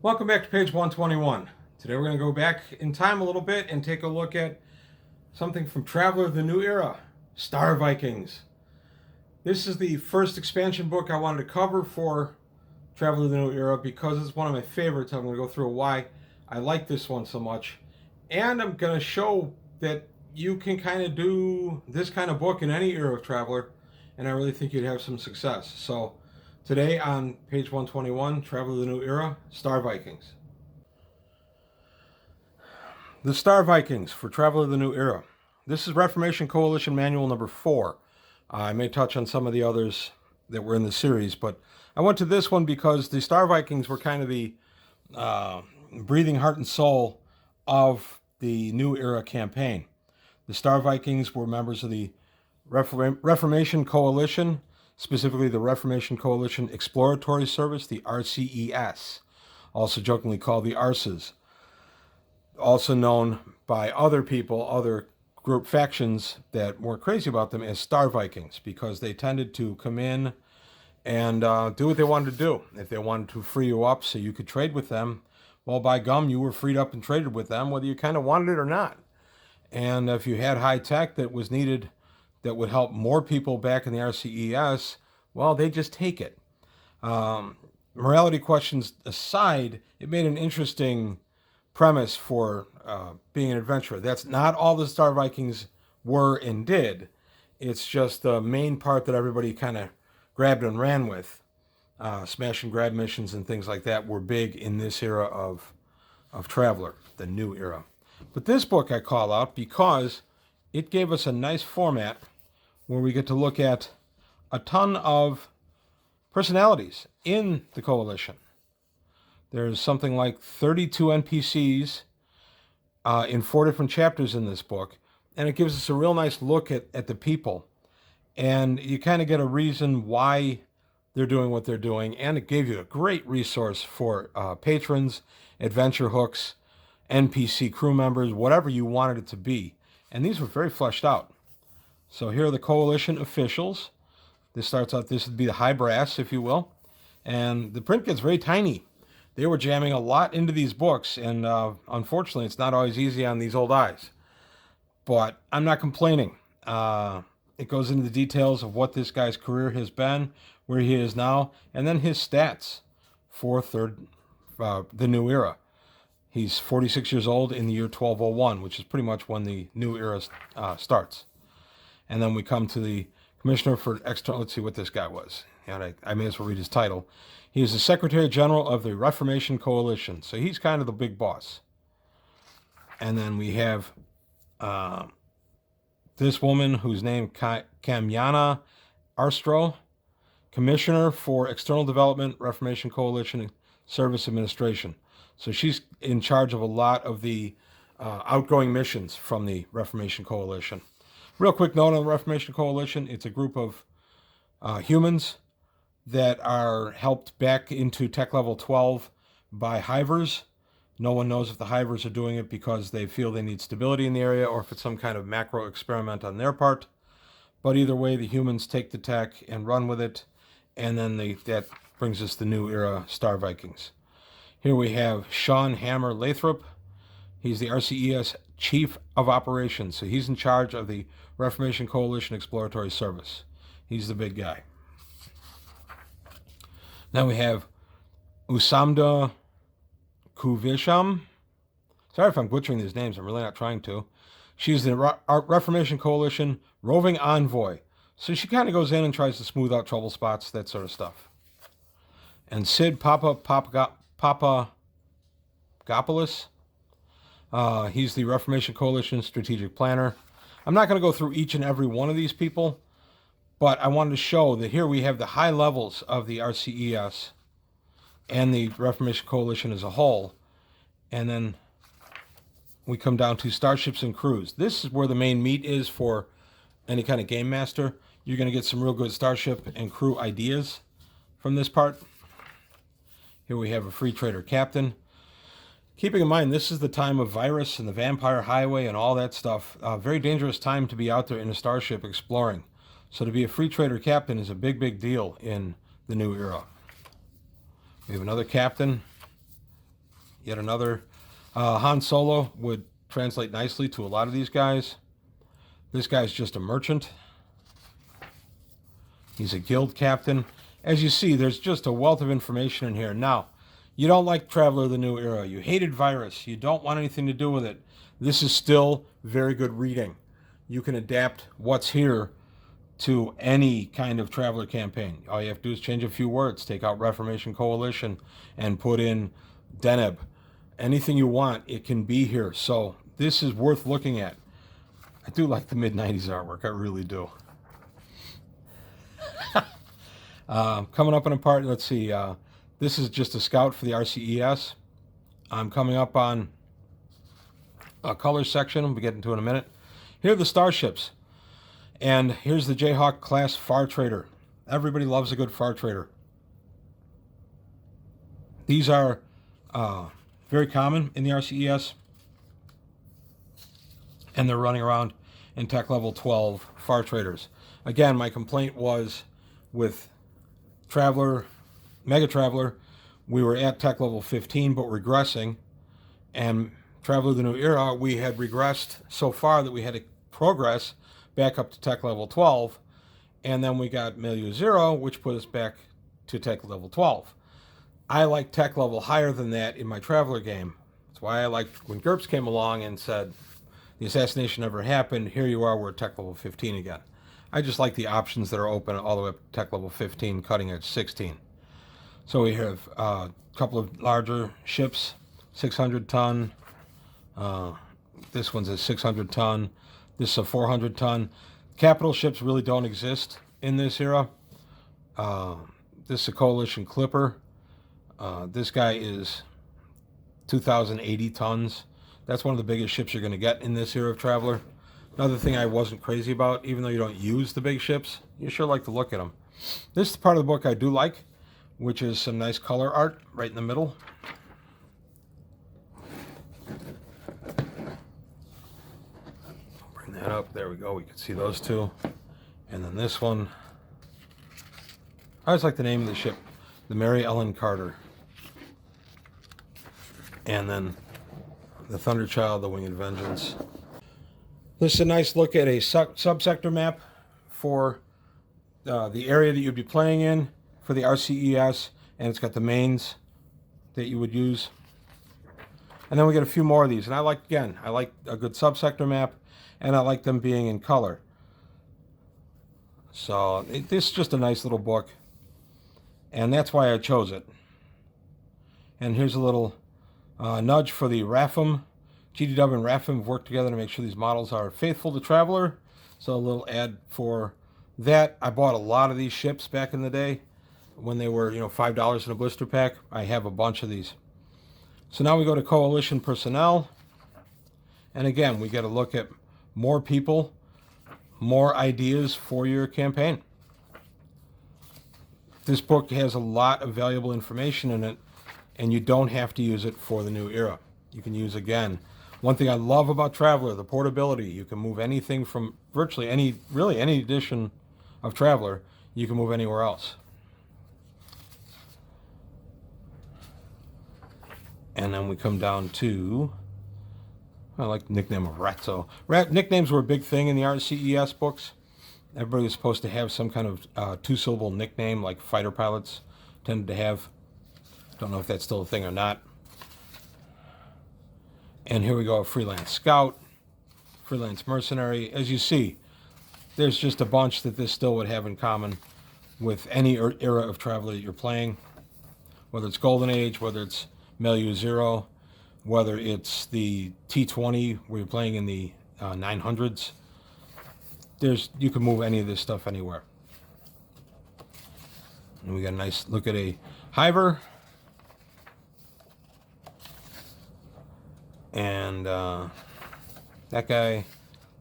Welcome back to page 121. Today we're going to go back in time a little bit and take a look at something from Traveler of the New Era, Star Vikings. This is the first expansion book I wanted to cover for Traveler of the New Era because it's one of my favorites. I'm going to go through why I like this one so much. And I'm going to show that you can kind of do this kind of book in any era of Traveler, and I really think you'd have some success. So today on page 121, Traveler of the New Era, Star Vikings. The Star Vikings for Traveler of the New Era. This is Reformation Coalition Manual number 4. I may touch on some of the others that were in the series, but I went to this one because the Star Vikings were kind of the breathing heart and soul of the New Era campaign. The Star Vikings were members of the Reformation Coalition, specifically the Reformation Coalition Exploratory Service, the RCES, also jokingly called the ARSES, also known by other people, other group factions that weren't crazy about them as Star Vikings, because they tended to come in and do what they wanted to do. If they wanted to free you up so you could trade with them, well, by gum, you were freed up and traded with them, whether you kind of wanted it or not. And if you had high tech that was needed that would help more people back in the RCES, well, they just take it. Morality questions aside, it made an interesting premise for being an adventurer. That's not all the Star Vikings were and did. It's just the main part that everybody kind of grabbed and ran with. Smash and grab missions and things like that were big in this era of Traveler, the new era. But this book I call out because it gave us a nice format where we get to look at a ton of personalities in the coalition. There's something like 32 NPCs in 4 different chapters in this book, and it gives us a real nice look at the people. And you kind of get a reason why they're doing what they're doing, and it gave you a great resource for patrons, adventure hooks, NPC crew members, whatever you wanted it to be. And these were very fleshed out. So here are the coalition officials. This starts out, this would be the high brass, if you will. And the print gets very tiny. They were jamming a lot into these books, and unfortunately, it's not always easy on these old eyes. But I'm not complaining. It goes into the details of what this guy's career has been, where he is now, and then his stats for the new era. He's 46 years old in the year 1201, which is pretty much when the new era starts. And then we come to the Commissioner for External. Let's see what this guy was. And I may as well read his title. He is the Secretary General of the Reformation Coalition. So he's kind of the big boss. And then we have this woman whose name Kamyana Arstro, Commissioner for External Development, Reformation Coalition Service Administration. So she's in charge of a lot of the outgoing missions from the Reformation Coalition. Real quick note on the Reformation Coalition, it's a group of humans that are helped back into Tech Level 12 by hivers. No one knows if the hivers are doing it because they feel they need stability in the area or if it's some kind of macro experiment on their part. But either way, the humans take the tech and run with it, and then that brings us the new era Star Vikings. Here we have Sean Hammer Lathrop. He's the RCES Chief of Operations, so he's in charge of the Reformation Coalition Exploratory Service. He's the big guy. Now we have Usamda Kuvisham. Sorry if I'm butchering these names, I'm really not trying to. She's the Reformation Coalition Roving Envoy. So she kind of goes in and tries to smooth out trouble spots, that sort of stuff. And Sid Papagopoulos, he's the Reformation Coalition Strategic Planner. I'm not going to go through each and every one of these people, but I wanted to show that here we have the high levels of the RCES and the Reformation Coalition as a whole. And then we come down to Starships and Crews. This is where the main meat is for any kind of game master. You're going to get some real good Starship and Crew ideas from this part. Here we have a free trader captain. Keeping in mind, this is the time of virus and the vampire highway and all that stuff. Very dangerous time to be out there in a starship exploring. So to be a free trader captain is a big, big deal in the new era. We have another captain. Yet another. Han Solo would translate nicely to a lot of these guys. This guy's just a merchant. He's a guild captain. As you see, there's just a wealth of information in here. Now, you don't like Traveler of the New Era. You hated Virus. You don't want anything to do with it. This is still very good reading. You can adapt what's here to any kind of Traveler campaign. All you have to do is change a few words. Take out Reformation Coalition and put in Deneb. Anything you want, it can be here. So this is worth looking at. I do like the mid-90s artwork. I really do. Coming up on a part, let's see. This is just a scout for the RCES. I'm coming up on a color section. We'll get into it in a minute. Here are the starships. And here's the Jayhawk class Far Trader. Everybody loves a good Far Trader. These are very common in the RCES. And they're running around in tech level 12 Far Traders. Again, my complaint was with Traveler, Mega Traveler, we were at tech level 15 but regressing. And Traveler of the New Era, we had regressed so far that we had to progress back up to tech level 12. And then we got Milieu 0, which put us back to tech level 12. I like tech level higher than that in my Traveler game. That's why I liked when GURPS came along and said, the assassination never happened, here you are, we're at tech level 15 again. I just like the options that are open all the way up to tech level 15, cutting edge 16. So we have a couple of larger ships, 600 ton. This one's a 600 ton. This is a 400 ton. Capital ships really don't exist in this era. This is a Coalition Clipper. This guy is 2,080 tons. That's one of the biggest ships you're going to get in this era of Traveler. Another thing I wasn't crazy about, even though you don't use the big ships, you sure like to look at them. This is the part of the book I do like, which is some nice color art right in the middle. Bring that up. There we go. We can see those two. And then this one. I always like the name of the ship, the Mary Ellen Carter. And then the Thunderchild, the Winged Vengeance. This is a nice look at a subsector map for the area that you'd be playing in for the RCES, and it's got the mains that you would use. And then we get a few more of these, and I like a good subsector map, and I like them being in color. So this is just a nice little book, and that's why I chose it. And here's a little nudge for the RAFM. GDW and RAFM have worked together to make sure these models are faithful to Traveler. So a little ad for that. I bought a lot of these ships back in the day when they were, $5 in a blister pack. I have a bunch of these. So now we go to Coalition personnel. And again, we get a look at more people, more ideas for your campaign. This book has a lot of valuable information in it, and you don't have to use it for the new era. You can use, again, one thing I love about Traveler, the portability. You can move anything from virtually any edition of Traveler, you can move anywhere else. And then we come down to, I like the nickname of Ratzo. Nicknames were a big thing in the RCES books. Everybody was supposed to have some kind of two-syllable nickname, like fighter pilots tended to have. Don't know if that's still a thing or not. And here we go, Freelance Scout, Freelance Mercenary. As you see, there's just a bunch that this still would have in common with any era of Traveler that you're playing, whether it's Golden Age, whether it's Milieu 0, whether it's the T20 where you're playing in the 900s. You can move any of this stuff anywhere. And we got a nice look at a Hiver. And that guy.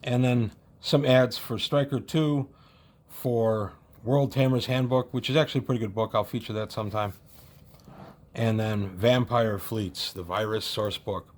And then some ads for Striker 2, for World Tamer's Handbook, which is actually a pretty good book. I'll feature that sometime. And then Vampire Fleets, the Virus source book.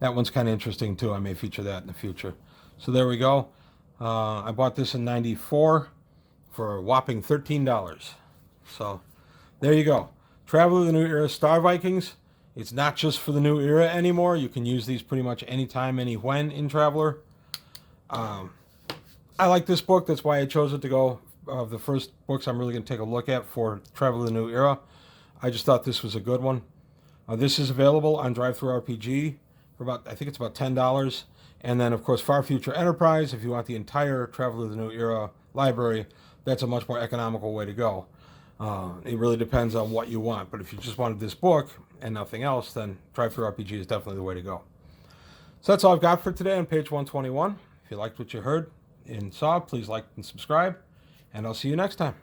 That one's kind of interesting too. I may feature that in the future. So there we go. I bought this in '94 for a whopping $13. So there you go. Traveler of the New Era Star Vikings. It's not just for the new era anymore. You can use these pretty much anytime, any when in Traveler. I like this book. That's why I chose it to go of the first books I'm really going to take a look at for Traveler the New Era. I just thought this was a good one. This is available on DriveThruRPG for about, I think it's about $10. And then, of course, Far Future Enterprise, if you want the entire Traveler the New Era library, that's a much more economical way to go. It really depends on what you want. But if you just wanted this book and nothing else, then DriveThruRPG is definitely the way to go. So that's all I've got for today on page 121. If you liked what you heard and saw, please like and subscribe. And I'll see you next time.